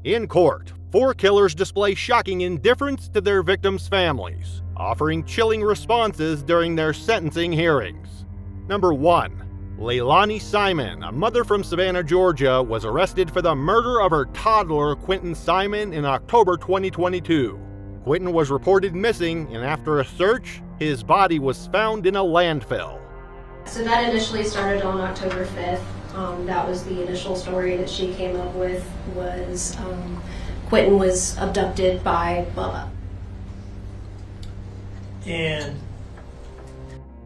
In court, 4 killers display shocking indifference to their victims' families, offering chilling responses during their sentencing hearings. Number 1. Leilani Simon, a mother from Savannah, Georgia, was arrested for the murder of her toddler Quentin Simon in October 2022. Quentin was reported missing, and after a search, his body was found in a landfill. So that initially started on October 5th. That was the initial story that she came up with, was Quentin was abducted by Bubba. And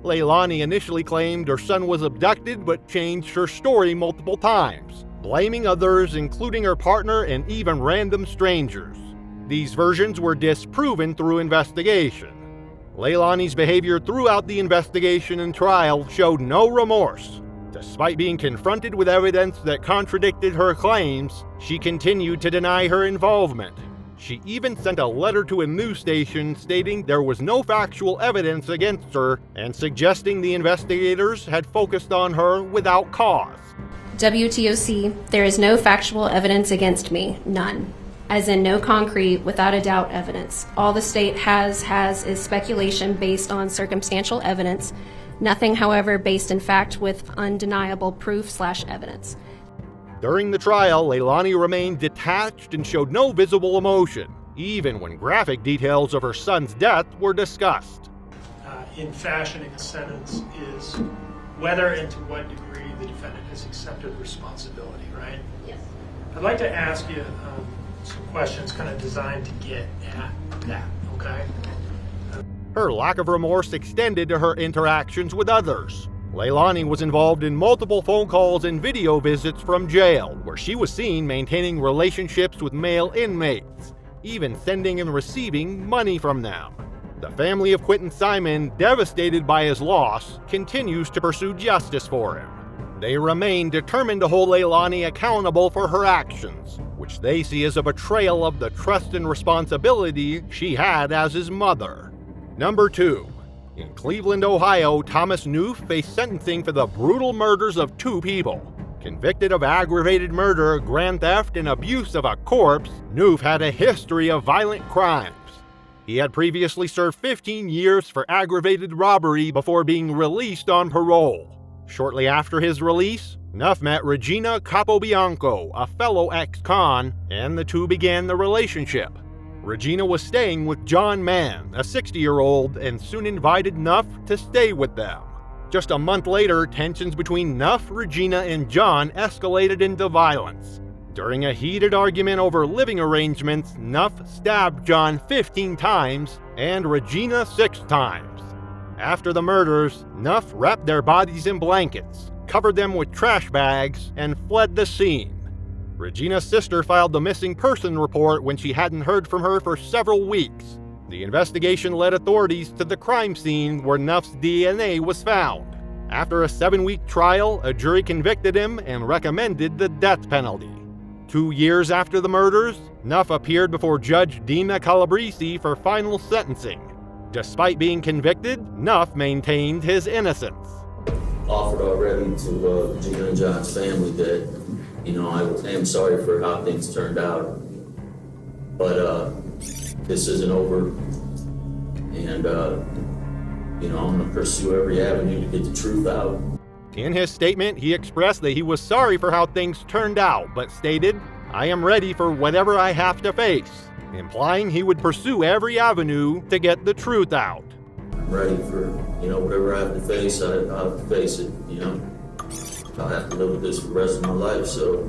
Leilani initially claimed her son was abducted but changed her story multiple times, blaming others including her partner and even random strangers. These versions were disproven through investigation. Leilani's behavior throughout the investigation and trial showed no remorse. Despite being confronted with evidence that contradicted her claims, she continued to deny her involvement. She even sent a letter to a news station stating there was no factual evidence against her and suggesting the investigators had focused on her without cause. WTOC, there is no factual evidence against me, none. As in no concrete, without a doubt evidence. All the state has is speculation based on circumstantial evidence. Nothing, however, based in fact with undeniable proof/evidence. During the trial, Leilani remained detached and showed no visible emotion, even when graphic details of her son's death were discussed. in fashioning a sentence is whether and to what degree the defendant has accepted responsibility, right? Yes. I'd like to ask you some questions kind of designed to get at that, okay? Her lack of remorse extended to her interactions with others. Leilani was involved in multiple phone calls and video visits from jail, where she was seen maintaining relationships with male inmates, even sending and receiving money from them. The family of Quentin Simon, devastated by his loss, continues to pursue justice for him. They remain determined to hold Leilani accountable for her actions, which they see as a betrayal of the trust and responsibility she had as his mother. Number 2. In Cleveland, Ohio, Thomas Neuf faced sentencing for the brutal murders of 2 people. Convicted of aggravated murder, grand theft, and abuse of a corpse, Neuf had a history of violent crimes. He had previously served 15 years for aggravated robbery before being released on parole. Shortly after his release, Neuf met Regina Capobianco, a fellow ex-con, and the two began the relationship. Regina was staying with John Mann, a 60-year-old, and soon invited Neuf to stay with them. Just a month later, tensions between Neuf, Regina, and John escalated into violence. During a heated argument over living arrangements, Neuf stabbed John 15 times and Regina 6 times. After the murders, Neuf wrapped their bodies in blankets, covered them with trash bags, and fled the scene. Regina's sister filed the missing person report when she hadn't heard from her for several weeks. The investigation led authorities to the crime scene where Neuf's DNA was found. After a 7-week trial, a jury convicted him and recommended the death penalty. 2 years after the murders, Neuf appeared before Judge Dina Calabrese for final sentencing. Despite being convicted, Neuf maintained his innocence. Offered already to Regina and John's family that, I am sorry for how things turned out, but this isn't over, and I'm going to pursue every avenue to get the truth out. In his statement, he expressed that he was sorry for how things turned out, but stated, "I am ready for whatever I have to face," implying he would pursue every avenue to get the truth out. I'm ready for, whatever I have to face, I have to face it, I'll have to live with this for the rest of my life, so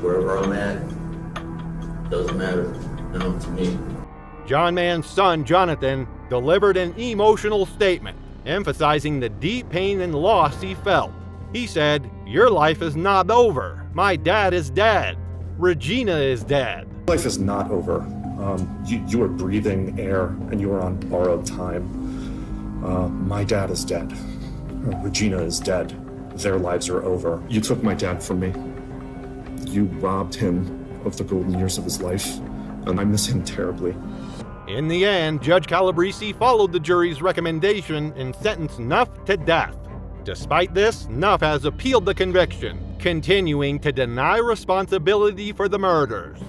wherever I'm at, doesn't matter, to me. John Mann's son, Jonathan, delivered an emotional statement, emphasizing the deep pain and loss he felt. He said, "Your life is not over. My dad is dead. Regina is dead." Life is not over. You are breathing air and you are on borrowed time. My dad is dead. Regina is dead. Their lives are over. You took my dad from me. You robbed him of the golden years of his life, and I miss him terribly. In the end, Judge Calabrese followed the jury's recommendation and sentenced Neuf to death. Despite this, Neuf has appealed the conviction, continuing to deny responsibility for the murders.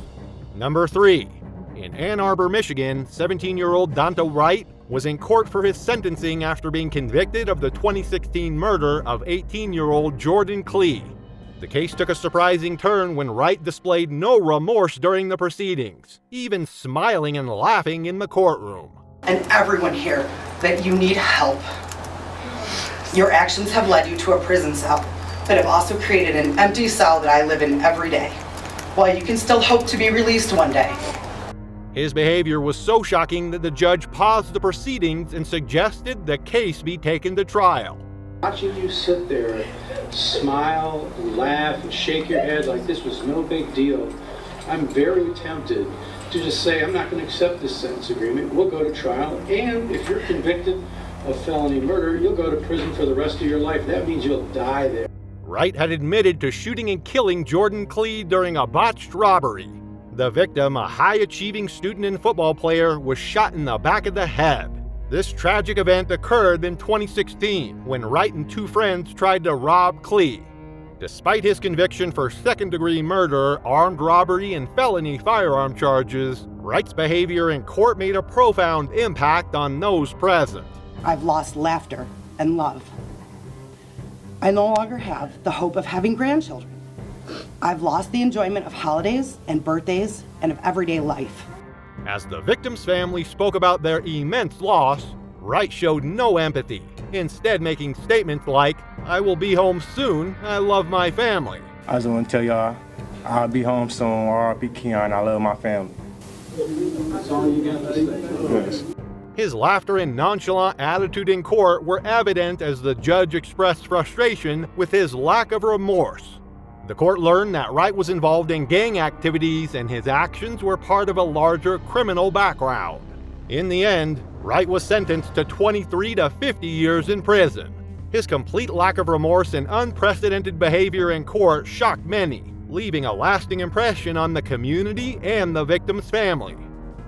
Number 3. In Ann Arbor, Michigan, 17-year-old Donta Wright was in court for his sentencing after being convicted of the 2016 murder of 18-year-old Jordan Klee. The case took a surprising turn when Wright displayed no remorse during the proceedings, even smiling and laughing in the courtroom. And everyone here, that you need help. Your actions have led you to a prison cell, but have also created an empty cell that I live in every day, while you can still hope to be released one day. His behavior was so shocking that the judge paused the proceedings and suggested the case be taken to trial. Watching you sit there, smile, laugh, and shake your head like this was no big deal, I'm very tempted to just say, I'm not going to accept this sentence agreement. We'll go to trial, and if you're convicted of felony murder, you'll go to prison for the rest of your life. That means you'll die there. Wright had admitted to shooting and killing Jordan Klee during a botched robbery. The victim, a high-achieving student and football player, was shot in the back of the head. This tragic event occurred in 2016 when Wright and 2 friends tried to rob Klee. Despite his conviction for second-degree murder, armed robbery, and felony firearm charges, Wright's behavior in court made a profound impact on those present. I've lost laughter and love. I no longer have the hope of having grandchildren. I've lost the enjoyment of holidays and birthdays and of everyday life. As the victim's family spoke about their immense loss, Wright showed no empathy, instead making statements like, "I will be home soon, I love my family." I just want to tell y'all, I'll be home soon, R.I.P. Keon, I love my family. That's all you got to say. Yes. His laughter and nonchalant attitude in court were evident as the judge expressed frustration with his lack of remorse. The court learned that Wright was involved in gang activities and his actions were part of a larger criminal background. In the end, Wright was sentenced to 23 to 50 years in prison. His complete lack of remorse and unprecedented behavior in court shocked many, leaving a lasting impression on the community and the victim's family.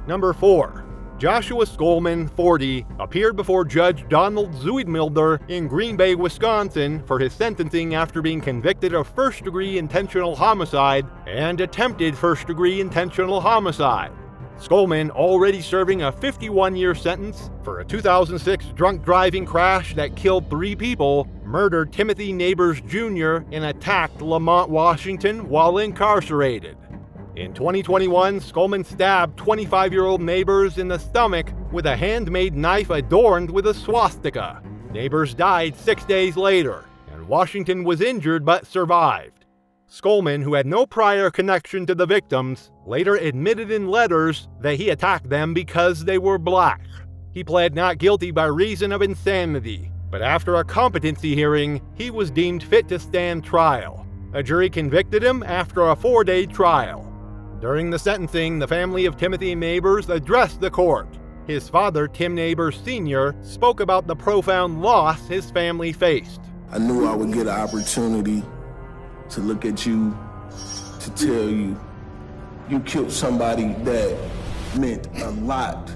Number 4. Joshua Skolman, 40, appeared before Judge Donald Zuidmulder in Green Bay, Wisconsin for his sentencing after being convicted of first-degree intentional homicide and attempted first-degree intentional homicide. Skolman, already serving a 51-year sentence for a 2006 drunk driving crash that killed 3 people, murdered Timothy Neighbors Jr. and attacked Lamont, Washington while incarcerated. In 2021, Skolman stabbed 25-year-old Neighbors in the stomach with a handmade knife adorned with a swastika. Neighbors died 6 days later, and Washington was injured but survived. Skolman, who had no prior connection to the victims, later admitted in letters that he attacked them because they were black. He pled not guilty by reason of insanity, but after a competency hearing, he was deemed fit to stand trial. A jury convicted him after a 4-day trial. During the sentencing, the family of Timothy Neighbors addressed the court. His father, Tim Neighbors Sr., spoke about the profound loss his family faced. I knew I would get an opportunity to look at you, to tell you, you killed somebody that meant a lot.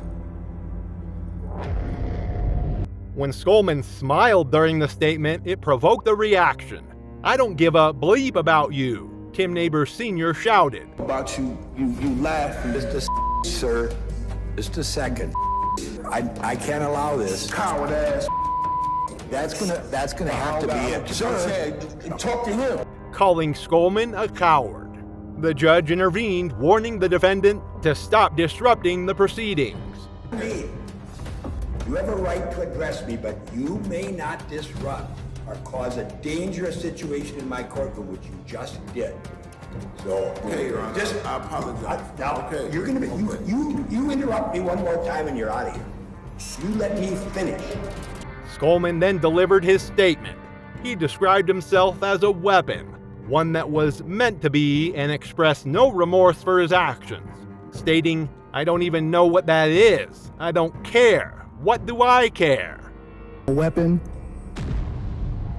When Skolman smiled during the statement, it provoked a reaction. "I don't give a bleep about you," Tim Neighbors Sr. shouted. About you laugh. It's the sir. It's the second. I can't allow this. Coward ass. That's gonna have to be it. Sir, talk to him. Calling Skolman a coward. The judge intervened, warning the defendant to stop disrupting the proceedings. You have a right to address me, but you may not disrupt or cause a dangerous situation in my courtroom, which you just did. So, Okay, Your Honor, I apologize. Now, Okay. you're gonna be, you interrupt me one more time and you're out of here. You let me finish. Skolman then delivered his statement. He described himself as a weapon, one that was meant to be, and expressed no remorse for his actions, stating, "I don't even know what that is. I don't care. What do I care?" A weapon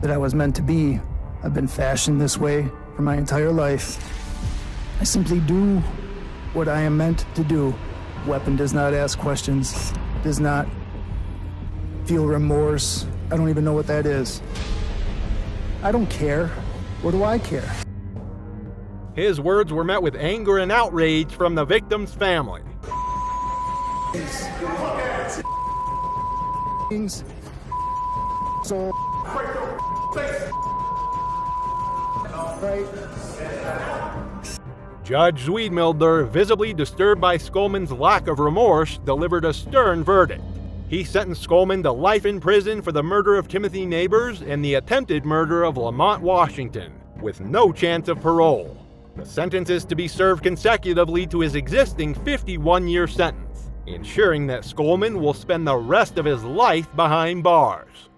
that I was meant to be. I've been fashioned this way for my entire life. I simply do what I am meant to do. Weapon does not ask questions, does not feel remorse. I don't even know what that is. I don't care. What do I care? His words were met with anger and outrage from the victim's family. So, right. Judge Zwiedmilder, visibly disturbed by Skolman's lack of remorse, delivered a stern verdict. He sentenced Skolman to life in prison for the murder of Timothy Neighbors and the attempted murder of Lamont Washington, with no chance of parole. The sentence is to be served consecutively to his existing 51-year sentence, ensuring that Skolman will spend the rest of his life behind bars.